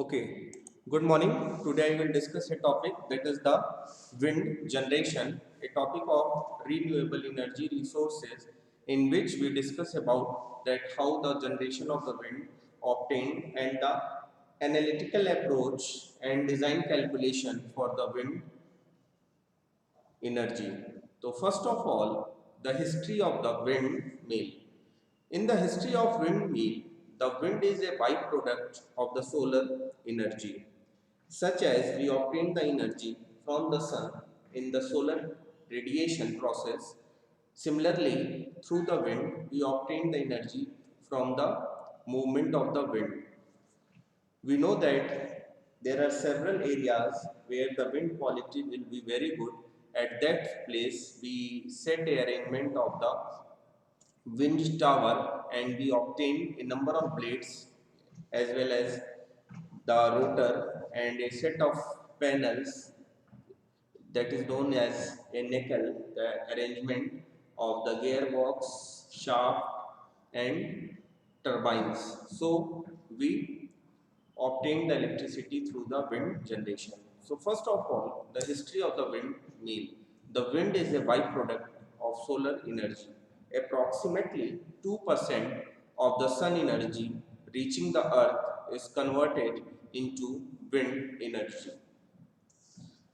Okay, good morning. Today I will discuss a topic that is the wind generation, a topic of renewable energy resources in which we discuss about that how the generation of the wind obtained and the analytical approach and design calculation for the wind energy. So first of all, the history of the windmill. In the history of windmill, the wind is a byproduct of the solar energy, such as we obtain the energy from the sun in the solar radiation process. Similarly, through the wind, we obtain the energy from the movement of the wind. We know that there are several areas where the wind quality will be very good. At that place, we set a arrangement of the wind tower and we obtain a number of blades as well as the rotor and a set of panels that is known as a nickel, the arrangement of the gearbox, shaft and turbines. So we obtain the electricity through the wind generation. So first of all, the history of the windmill. The wind is a byproduct of solar energy. Approximately 2% of the sun energy reaching the earth is converted into wind energy.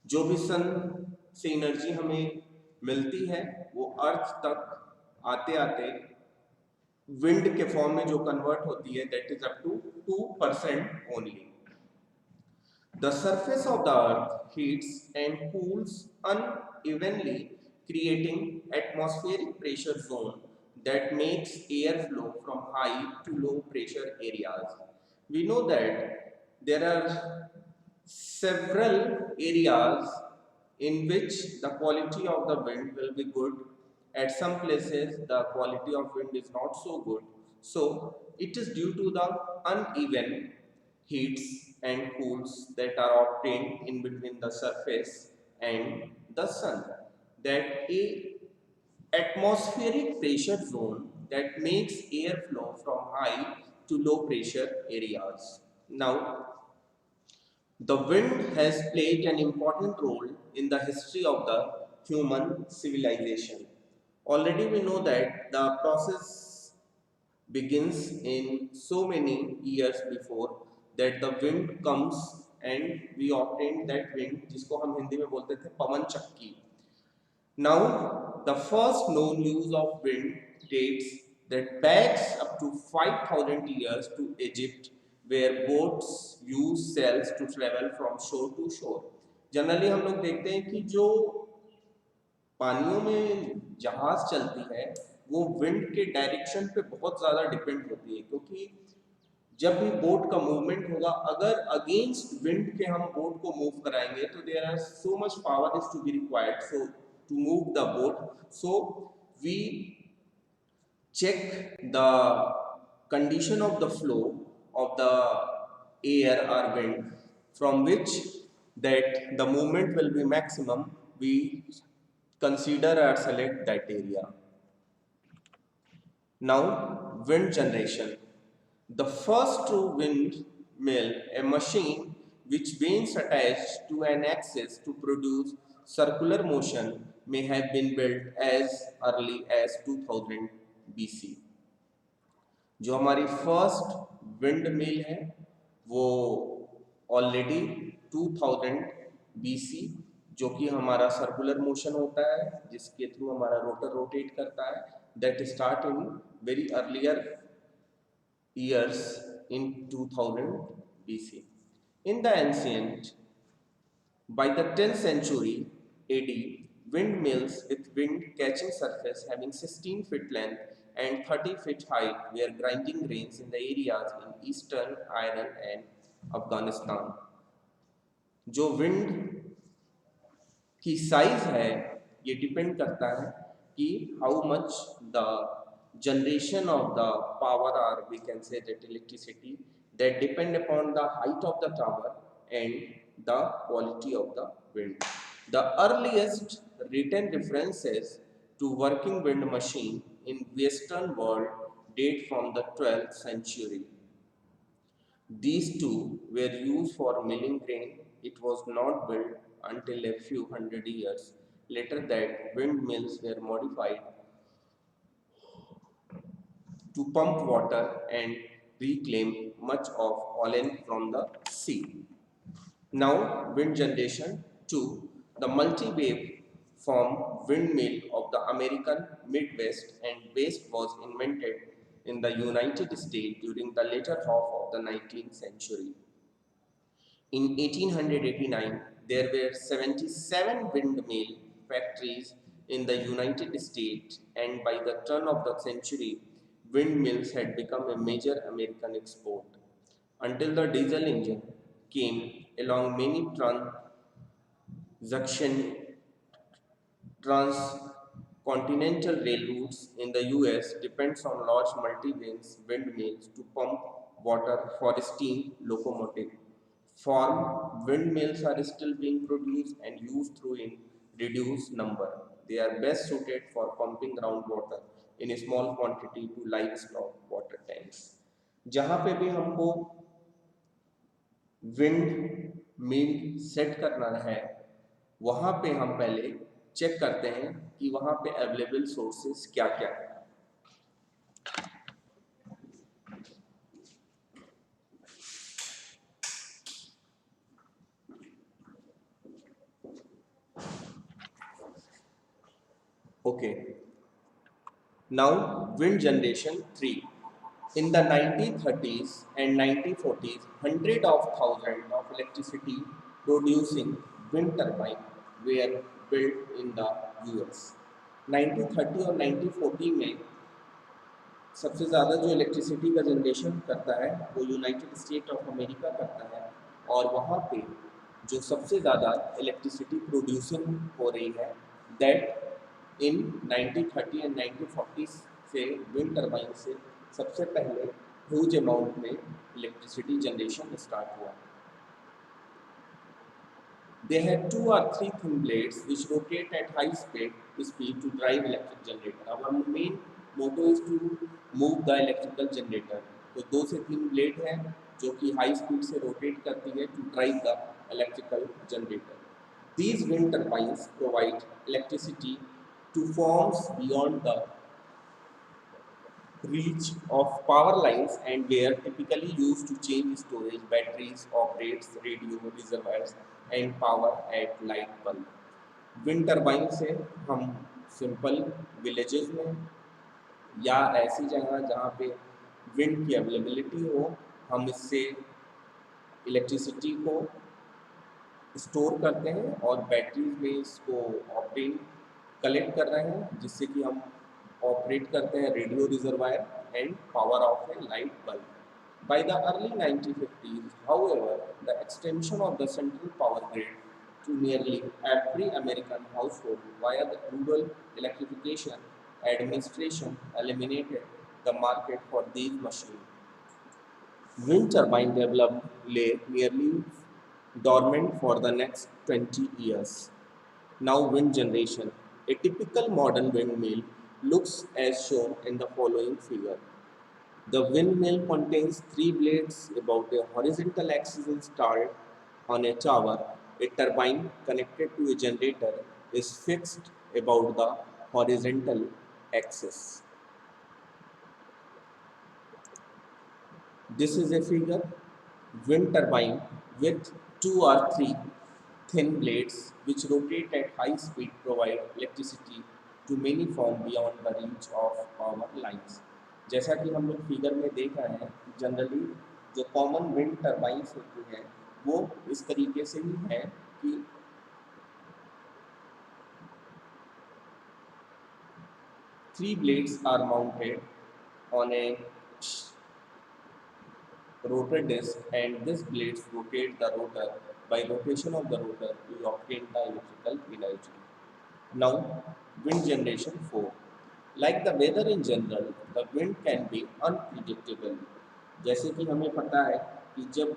जो भी सन से energy हमें मिलती है वो अर्थ तक आते आते विंड के फॉर्म में जो कन्वर्ट होती है that is up to 2% only. The surface of the earth heats and cools unevenly, creating atmospheric pressure zone that makes air flow from high to low pressure areas. We know that there are several areas in which the quality of the wind will be good. At some places the quality of wind is not so good, so it is due to the uneven heats and cools that are obtained in between the surface and the sun, that a atmospheric pressure zone that makes air flow from high to low pressure areas. Now, the wind has played an important role in the history of the human civilization. Already we know that the process begins in so many years before that the wind comes and we obtain that wind जिसको हम हिंदी में बोलते थे पवन चक्की. Now, the first known use of wind dates that backs up to 5,000 years to Egypt, where boats use sails to travel from shore to shore. Generally हम लोग देखते हैं कि जो पानियों में जहाज चलती है वो विंड के डायरेक्शन पे बहुत ज़्यादा डिपेंड होती है, क्योंकि जब भी बोट का मूवमेंट होगा अगर अगेंस्ट विंड के हम बोट को मूव कराएंगे तो there are so much power is to be required so to move the boat. So we check the condition of the flow of the air or wind from which that the movement will be maximum. We consider or select that area. Now, wind generation. The first true windmill, a machine which vanes attached to an axis to produce circular motion, may have been built as early as 2000 BC. जो हमारी first wind mill है वो already 2000 BC, जो कि हमारा circular motion होता है जिसके थ्रू हमारा रोटर रोटेट करता है, that start in very earlier years in 2000 BC. In the ancient, by the 10th century AD, windmills with wind catching surface having 16 feet length and 30 feet height were grinding grains in the areas in eastern Iran and Afghanistan. जो wind की size है ये depend करता है कि how much the generation of the power, or we can say that electricity, that depend upon the height of the tower and the quality of the wind. The earliest written references to working wind machine in western world date from the 12th century. These two were used for milling grain. It was not built until a few hundred years later that windmills were modified to pump water and reclaim much of pollen from the sea. Now, wind generation 2. The multi-wave form windmill of the American Midwest and West was invented in the United States during the later half of the 19th century. In 1889, there were 77 windmill factories in the United States, and by the turn of the century, windmills had become a major American export. Until the diesel engine came along, many transaction transcontinental railroads in the US depends on large multi-vanes windmills to pump water for steam locomotive. Farm windmills are still being produced and used through in reduced number. They are best suited for pumping groundwater in a small quantity to livestock water tanks. जहाँ पे भी हमको wind mill set करना है, वहाँ पे हम पहले चेक करते हैं कि वहाँ पे अवेलेबल सोर्सेस क्या क्या है. Okay. Now, wind generation 3. In the 1930s and 1940s, hundreds of thousands of electricity producing wind turbines were built in the US. 1930 और 1940 में सबसे ज़्यादा जो इलेक्ट्रिसिटी का जनरेशन करता है वो यूनाइटेड स्टेट ऑफ अमेरिका करता है, और वहाँ पे जो सबसे ज़्यादा इलेक्ट्रिसिटी प्रोड्यूसिंग हो रही है दैट इन 1930 एंड 1940 से विंड टर्बाइन से सबसे पहले ह्यूज अमाउंट में इलेक्ट्रिसिटी जनरेशन स्टार्ट हुआ. They had two or three thin blades which rotate at high speed to drive electric generator. Our main motto is to move the electrical generator. तो दो से तीन blade हैं जो कि high speed से rotate करती है to drive the electrical generator. These wind turbines provide electricity to farms beyond the reach of power lines and were typically used to change storage, batteries, operates, radio, reservoirs and power at light bulb. Wind turbine से हम simple villages में या ऐसी जगह जहाँ पे wind की availability हो, हम इससे इलेक्ट्रिसिटी को स्टोर करते हैं और बैटरीज में इसको ऑपरेट कलेक्ट कर रहे हैं, जिससे कि हम ऑपरेट करते हैं radio reservoir and power of A light bulb. By the early 1950s, however, the extension of the central power grid to nearly every American household via the Rural Electrification Administration eliminated the market for these machines. Wind turbine development lay nearly dormant for the next 20 years. Now, wind generation. A typical modern windmill looks as shown in the following figure. The windmill contains three blades about a horizontal axis installed on a tower. A turbine connected to a generator is fixed about the horizontal axis. This is a figure. Wind turbine with two or three thin blades which rotate at high speed provide electricity to many farms beyond the reach of power lines. जैसा कि हम लोग figure में देख रहे हैं, generally जो common wind turbines होती हैं वो इस तरीके से ही है कि three blades are mounted on a rotor disc and these blades rotate the rotor. By rotation of the rotor, we obtain the electrical energy. Now, wind generation 4. Like the weather in general, the wind can be unpredictable. जैसे कि हमें पता है कि जब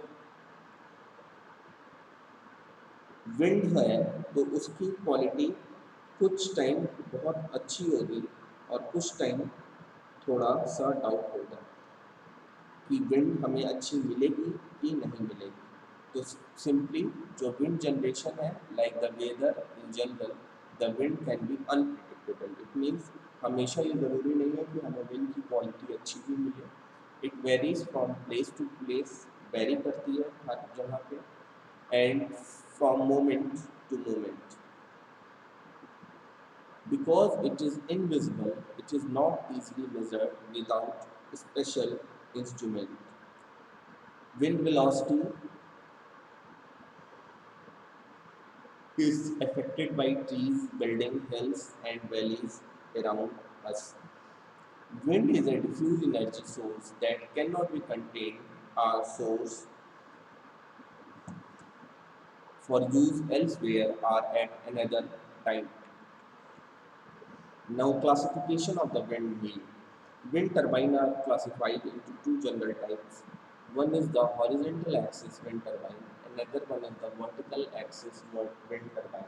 wind है तो उसकी क्वालिटी कुछ टाइम बहुत अच्छी होगी और कुछ टाइम थोड़ा सा डाउट होगा. कि विंड हमें अच्छी मिलेगी कि नहीं मिलेगी। तो सिंपली जो विंड जनरेशन है, like the weather in general, the wind can be unpredictable. It means हमेशा ये ज़रूरी नहीं है कि हमें विंड की क्वालिटी अच्छी भी मिले। It varies from place to place, vary करती है हर जगह पे, and from moment to moment. Because it is invisible, it is not easily measured without special instrument. Wind velocity is affected by trees, buildings, hills, and valleys around us. Wind is a diffuse energy source that cannot be contained or source for use elsewhere or at another time. Now, classification of the windmill. Wind turbine are classified into two general types. One is the horizontal axis wind turbine, another one is the vertical axis wind turbine,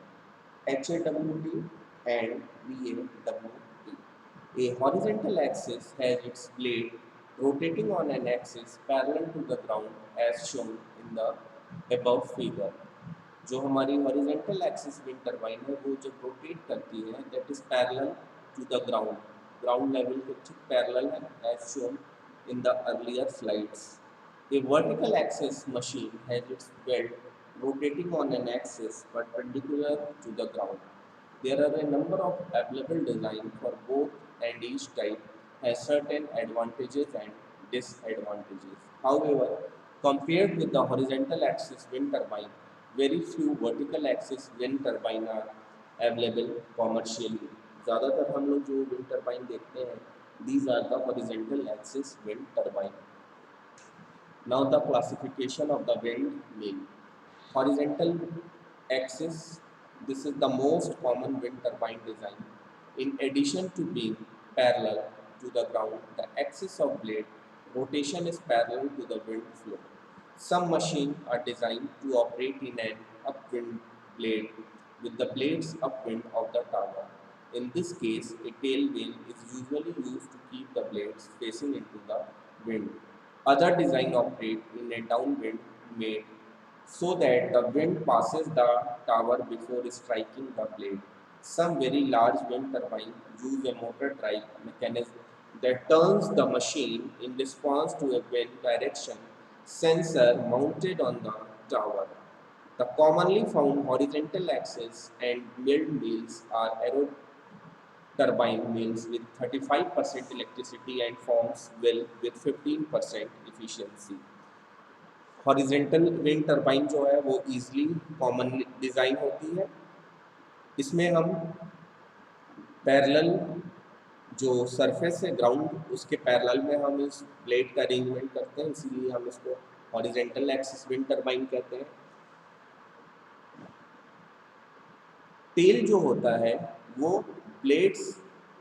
HAWT and VAWT. A horizontal axis has its blade rotating on an axis parallel to the ground as shown in the above figure. जो हमारी horizontal axis wind turbine है वो जब rotate करती है that is parallel to the ground, ground level के ठीक parallel है as shown in the earlier slides. A vertical axis machine has its belt rotating on an axis perpendicular to the ground. There are a number of available designs for both and each type has certain advantages and disadvantages. However, compared with the horizontal axis wind turbine, very few vertical axis wind turbine are available commercially. ज़्यादातर हम लोग जो wind turbine देखते हैं, these are the horizontal axis wind turbine. Now the classification of the windmill. Horizontal axis, this is the most common wind turbine design. In addition to being parallel to the ground, the axis of blade rotation is parallel to the wind flow. Some machines are designed to operate in an upwind blade with the blades upwind of the tower. In this case, a tail wheel is usually used to keep the blades facing into the wind. Other design operate in a downwind made so that the wind passes the tower before striking the blade. Some very large wind turbines use a motor drive mechanism that turns the machine in response to a wind direction sensor mounted on the tower. The commonly found horizontal axis and milled wheels are turbine mills with 35% electricity and forms well with 15% efficiency. Horizontal wind turbine जो है वो easily common design होती है। इसमें हम parallel जो surface है ground उसके पैरेलल में हम इस ब्लेड का अरेंजमेंट करते हैं, इसीलिए हम इसको हॉरिजेंटल एक्सिस विंड टरबाइन कहते हैं। टेल जो होता है वो ब्लेड्स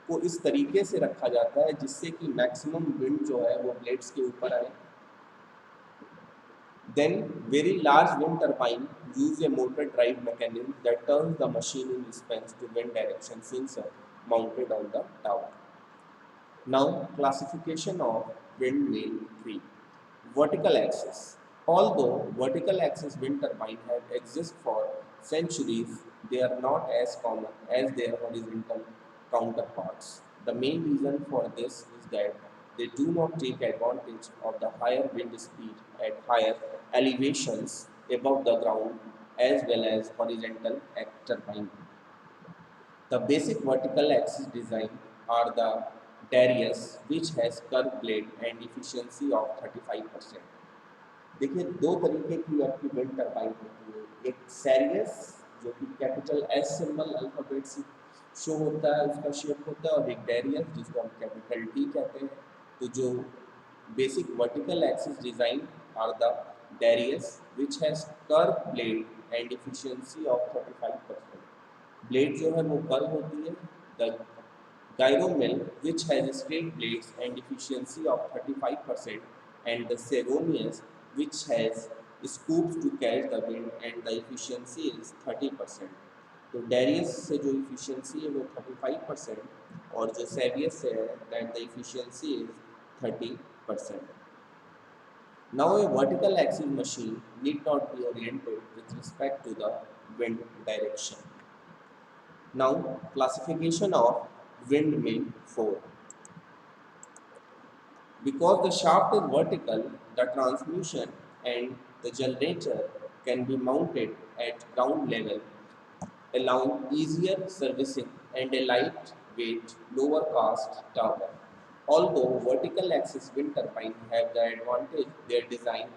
को इस तरीके से रखा जाता है जिससे कि मैक्सिमम विंड जो है वो ब्लेड्स के ऊपर आए। Then very large wind turbine use a motor drive mechanism that turns the machine in response to wind direction sensor mounted on the tower. Now classification of windmill 3. Vertical axis. Although vertical axis wind turbine have exist for centuries, they are not as common as their horizontal counterparts. The main reason for this is that they do not take advantage of the higher wind speed at higher elevations above the ground as well as horizontal turbine. The basic vertical axis design are the Darius, which has curved blade and efficiency of 35%. देखिए दो तरीके की आपकी wind turbine होती है, एक सैरियस जो कि कैपिटल एस सिंबल अल्फाबेट से शो होता है, उसका शेप होता है, और एक डेरियस जिसको हम कैपिटल डी कहते हैं। तो जो basic vertical axis design are the Darrieus which has curve blade and efficiency of 35%। Blade जो है वो कर्व होती है। The gyromill which has straight blades and efficiency of 35%, and the Seronius which has scoops to catch the wind and the efficiency is 30%। तो Darius से जो efficiency है वो 35% और जो Savius से है that the efficiency is 30%। Now, a vertical axis machine need not be oriented with respect to the wind direction. Now, classification of windmill 4. Because the shaft is vertical, the transmission and the generator can be mounted at ground level, allowing easier servicing and a lightweight, lower cost tower. Although vertical axis wind turbines have the advantage, their design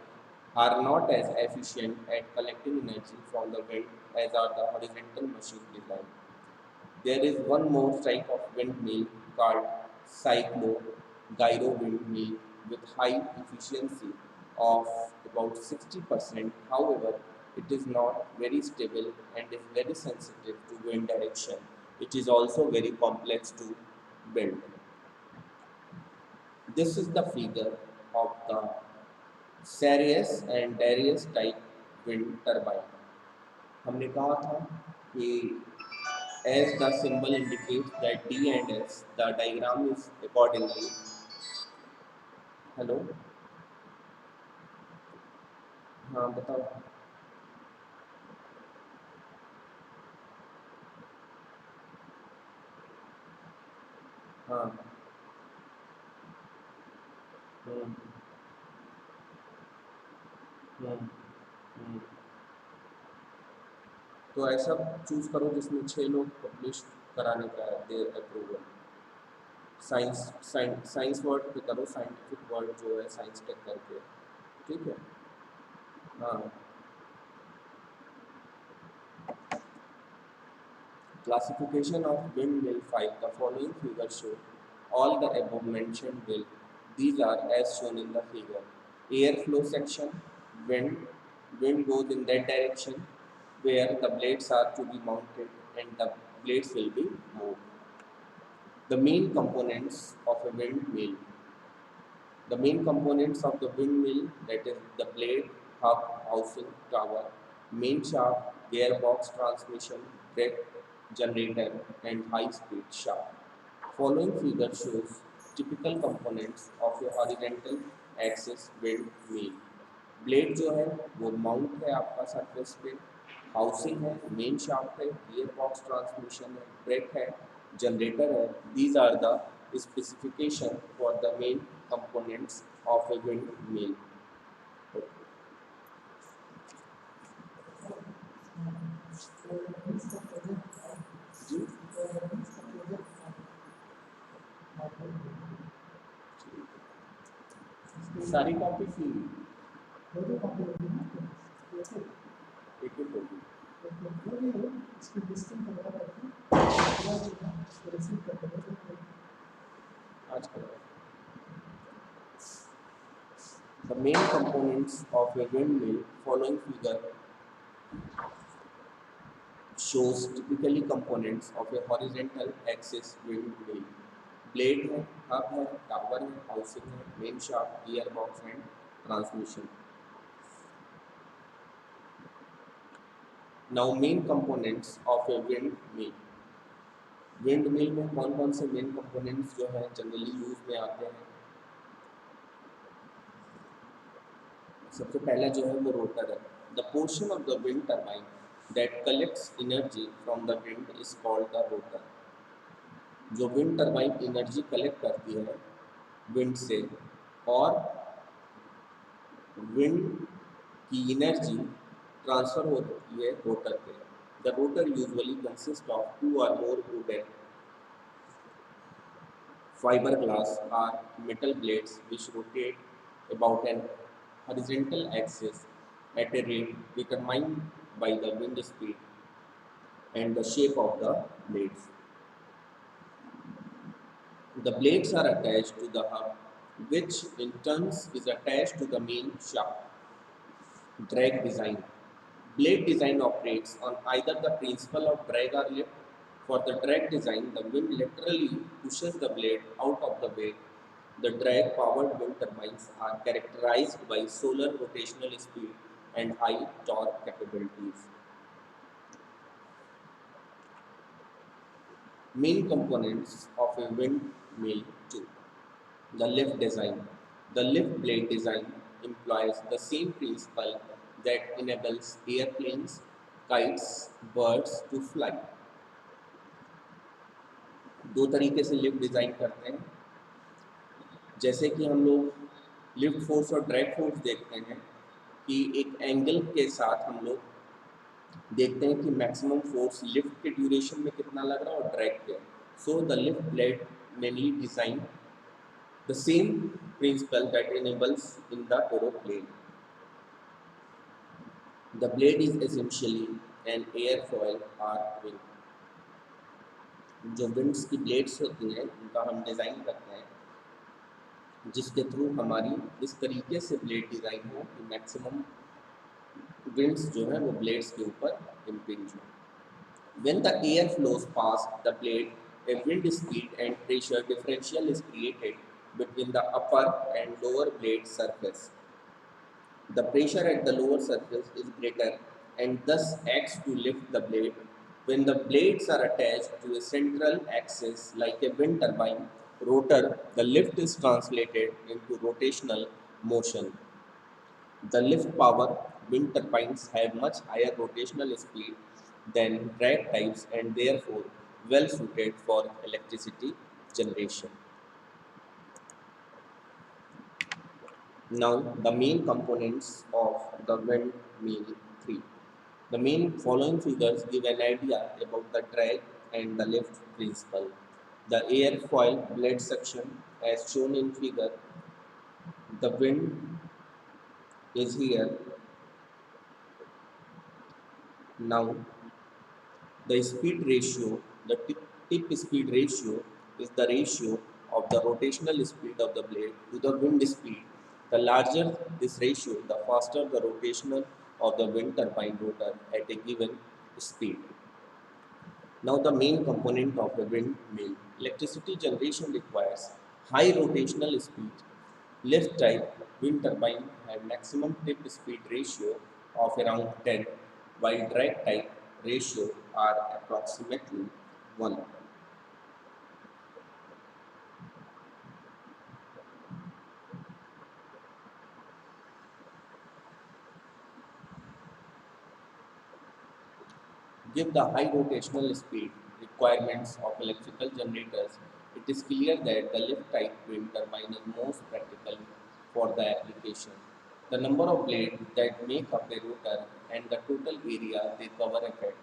are not as efficient at collecting energy from the wind as are the horizontal machine design. There is one more type of windmill called cyclo-gyro windmill with high efficiency of about 60%. However, it is not very stable and is very sensitive to wind direction. It is also very complex to build. This is the figure of the Sirius and Darius type wind turbine. हमने कहा था कि as the symbol indicates that D and S, the diagram is accordingly. Hello? हाँ बताओ. हाँ. हम्म. हम्म. हम्म. तो ऐसा choose करो जिसमें 6 लोग पब्लिश कराने का है देर अप्रूवल. साइंस वर्ड पे करो, साइंटिफिक वर्ड जो है साइंस टेक करके. ठीक है. हाँ. Classification of windmill 5. The following figure show all the above mentioned will. These are as shown in the figure. Airflow section, wind, wind goes in that direction where the blades are to be mounted and the blades will be moved. The main components of a windmill. The main components of the windmill, that is the blade, hub, housing, tower, main shaft, gearbox, transmission, brake, generator, and high-speed shaft. Following figure shows typical components of a horizontal axis windmill. Blade जो है वो mount है आपका surface पे, housing है, main shaft है, gear box transmission है, brake है, जनरेटर है. These are the specification for the main components of a windmill. जी. सारी कॉपी की एक एक होगी. आज करो. The main components of a windmill, following figure shows typically components of a horizontal axis windmill. Blade है, हब है, टावर है, हाउसिंग है, main shaft, gear box and transmission. Now main components of a wind mill. Wind mill में कौन कौन से main components जो है जनरली यूज में आते हैं. सबसे पहला जो है वो रोटर है. The portion of the wind turbine that collects energy from the wind is called the rotor. जो विंड टर्बाइन एनर्जी कलेक्ट करती है विंड से और विंड की एनर्जी ट्रांसफर होती है रोटर पे. The rotor usually consist of 2 or more wooden, fiberglass or metal blades which rotate about an horizontal axis at a rate determined by the wind speed and the shape of the blades. The blades are attached to the hub, which in turn is attached to the main shaft. Drag design. Blade design operates on either the principle of drag or lift. For the drag design, the wind laterally pushes the blade out of the way. The drag powered wind turbines are characterized by solar rotational speed and high torque capabilities. Main components of a windmill 2. The lift design. The lift blade design employs the same principle that enables airplanes, kites, birds to fly. दो तरीके से lift design करते हैं। जैसे कि हम लोग lift force और ड्रैग फोर्स देखते हैं कि एक एंगल के साथ हम लोग देखते हैं कि मैक्सिमम फोर्स लिफ्ट के ड्यूरेशन में कितना लग रहा है और ड्रैग पे। So the lift blade mainly design the same principle that enables in the aeroplane. The blade is essentially an airfoil or wing. जो विंड्स की ब्लेड्स होती हैं उनका हम डिज़ाइन करते हैं जिसके थ्रू हमारी इस तरीके से ब्लेड डिज़ाइन हो कि मैक्सिमम विंड्स जो है वो ब्लेड्स के ऊपर इम्पिंज हो। When the air flows past the blade, a wind speed and pressure differential is created between the upper and lower blade surface. The pressure at the lower surface is greater and thus acts to lift the blade. When the blades are attached to a central axis like a wind turbine rotor, the lift is translated into rotational motion. The lift power wind turbines have much higher rotational speed than drag types and therefore well suited for electricity generation. Now, the main components of the windmill 3. The main following figures give an idea about the drag and the lift principle. The airfoil blade section as shown in figure, the wind is here. Now, the speed ratio, the tip speed ratio is the ratio of the rotational speed of the blade to the wind speed. The larger this ratio, the faster the rotational of the wind turbine rotor at a given speed. Now the main component of a windmill. Electricity generation requires high rotational speed. Lift type wind turbine have maximum tip speed ratio of around 10, while drag type ratio are approximately 1. Give the high rotational speed requirements of electrical generators, it is clear that the lift type wind turbine is most practical for the application. The number of blades that make up a rotor and the total area they cover affect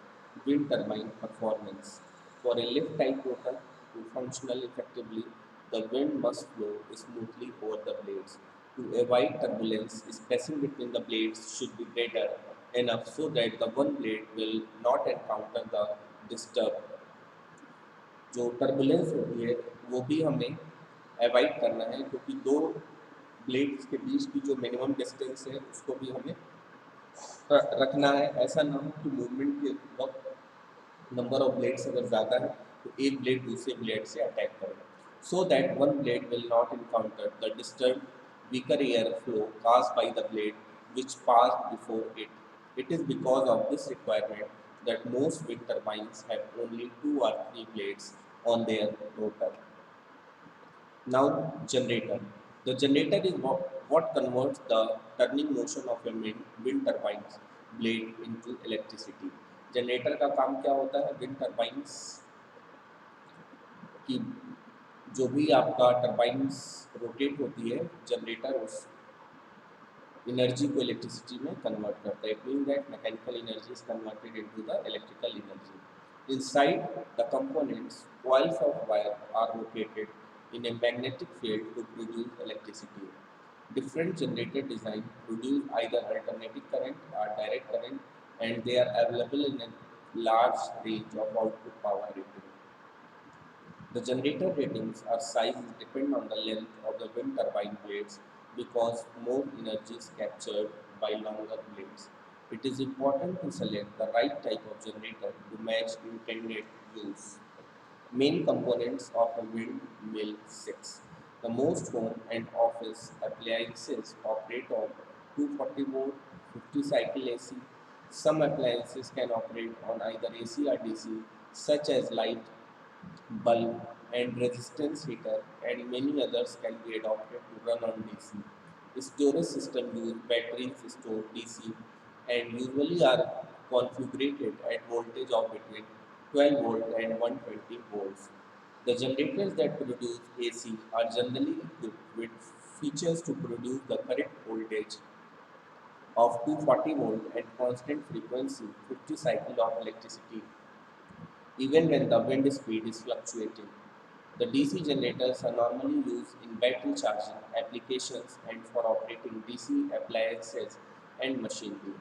wind turbine performance. For a lift type rotor to function effectively, the wind must flow smoothly over the blades. To avoid turbulence, spacing between the blades should be greater enough so that the one blade will not encounter the disturb. जो turbulence होती है वो भी हमें avoid करना है क्योंकि दो ब्लेड्स के बीच की जो मिनिमम डिस्टेंस है उसको भी हमें रखना है। ऐसा ना हो कि मूवमेंट के वक्त नंबर ऑफ ब्लेड्स अगर ज़्यादा है तो एक ब्लेड दूसरे ब्लेड से अटैक करे, so that one blade will not encounter the disturb weaker air flow caused by the blade which passed before it. It is because of this requirement that most wind turbines have only 2 or 3 blades on their rotor. Now, generator. The generator is what converts the turning motion of a wind turbine's blade into electricity. Generator का काम क्या होता है? Wind turbines की जो भी आपका turbines rotate होती है, जनरेटर उस एनर्जी को इलेक्ट्रिसिटी में कन्वर्ट करता है. It mean that mechanical energy is converted into the electrical energy. Inside the components, coils of wire are located in a magnetic field to produce electricity. Different generator designs produce either alternating current or direct current, and they are available in a large range of output power rating. The generator ratings or sizes depend on the length of the wind turbine blades because more energy is captured by longer blades. It is important to select the right type of generator to match intended use. Main components of a windmill 6. The most home and office appliances operate on 240 volt 50 cycle AC. Some appliances can operate on either AC or DC, such as light bulb and resistance heater, and many others can be adapted to run on DC. Storage system use batteries stored DC and usually are configured at voltage of between 12 volt and 120 volts. The generators that produce AC are generally equipped with features to produce the correct voltage of 240 volt and constant frequency 50 cycle of electricity even when the wind speed is fluctuating. The DC generators are normally used in battery charging applications and for operating DC appliances and machinery.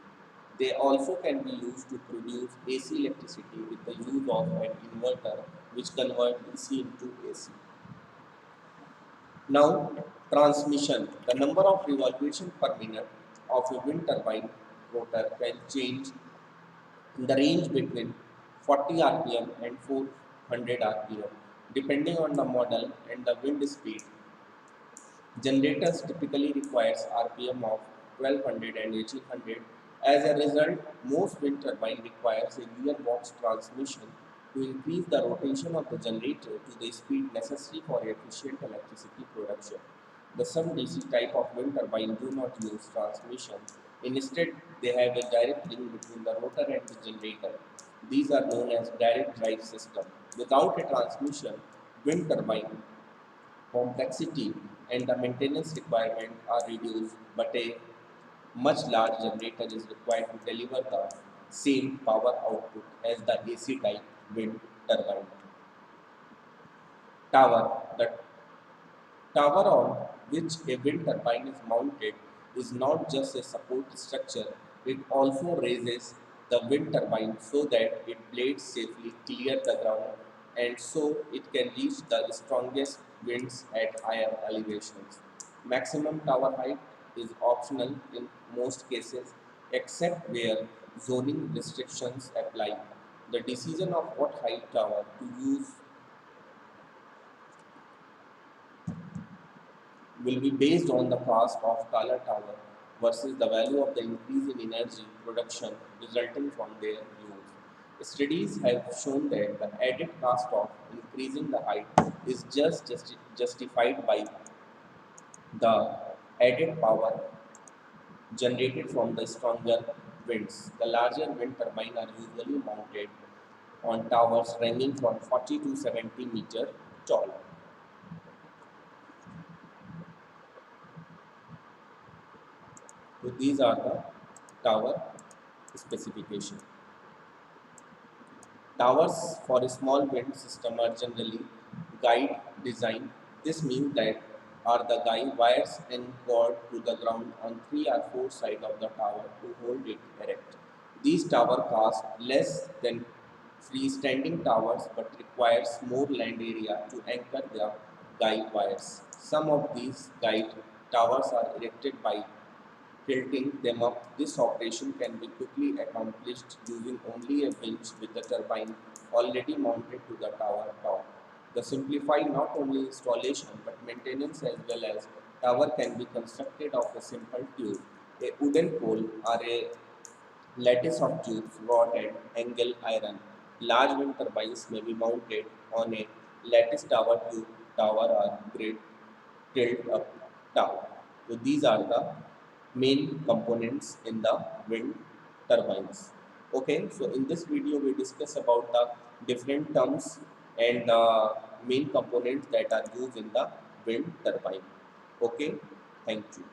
They also can be used to produce AC electricity with the use of an inverter which converts DC into AC. Now, transmission. The number of revolution per minute of a wind turbine rotor can change in the range between 40 rpm and 400 rpm depending on the model and the wind speed. Generators typically requires rpm of 1200 and 1800. As a result, most wind turbine requires a gearbox transmission to increase the rotation of the generator to the speed necessary for efficient electricity production. The some DC type of wind turbine do not use transmission. Instead, they have a direct link between the rotor and the generator. These are known as direct drive system. Without a transmission, wind turbine complexity and the maintenance requirement are reduced, but a much large generator is required to deliver the same power output as the AC type wind turbine. Tower. The tower on which a wind turbine is mounted is not just a support structure, it also raises the wind turbine so that its blades safely clear the ground and so it can reach the strongest winds at higher elevations. Maximum tower height is optional in most cases except where zoning restrictions apply. The decision of what height tower to use will be based on the cost of taller tower versus the value of the increase in energy production resulting from their use. Studies have shown that the added cost of increasing the height is justified by the added power generated from the stronger winds. The larger wind turbines are usually mounted on towers ranging from 40 to 70 meter tall. So these are the tower specification. Towers for a small wind system are generally guide design. This means that are the guide wires anchored to the ground on 3 or 4 sides of the tower to hold it erect. These towers cost less than freestanding towers but requires more land area to anchor the guide wires. Some of these guide towers are erected by tilting them up. This operation can be quickly accomplished using only a winch with the turbine already mounted to the tower top. The simplify not only installation but maintenance as well as tower can be constructed of a simple tube, a wooden pole or a lattice of tubes, rod and angle iron. Large wind turbines may be mounted on a lattice tower tube tower or grid tilt up tower. So these are the main components in the wind turbines. Okay, so in this video we discuss about the different terms and the main components that are used in the wind turbine. Okay, thank you.